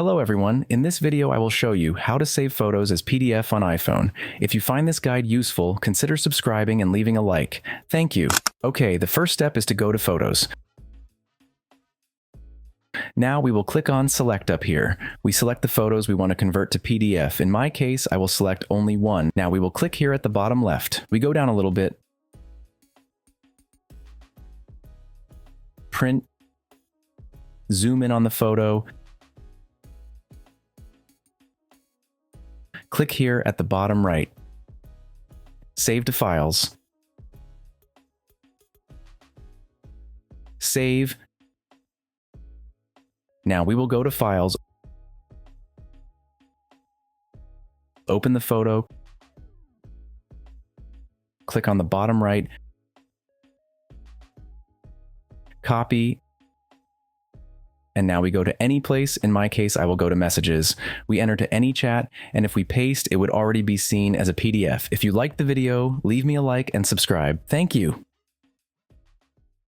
Hello everyone, in this video I will show you how to save photos as PDF on iPhone. If you find this guide useful, consider subscribing and leaving a like. Thank you. Okay, the first step is to go to Photos. Now we will click on Select up here. We select the photos we want to convert to PDF. In my case, I will select only one. Now we will click here at the bottom left. We go down a little bit. Print. Zoom in on the photo. Click here at the bottom right. Save to Files. Save. Now we will go to Files. Open the photo. Click on the bottom right. Copy. And now we go to any place. In my case, I will go to Messages. We enter to any chat, and if we paste, it would already be seen as a PDF. If you liked the video, leave me a like and subscribe. Thank you.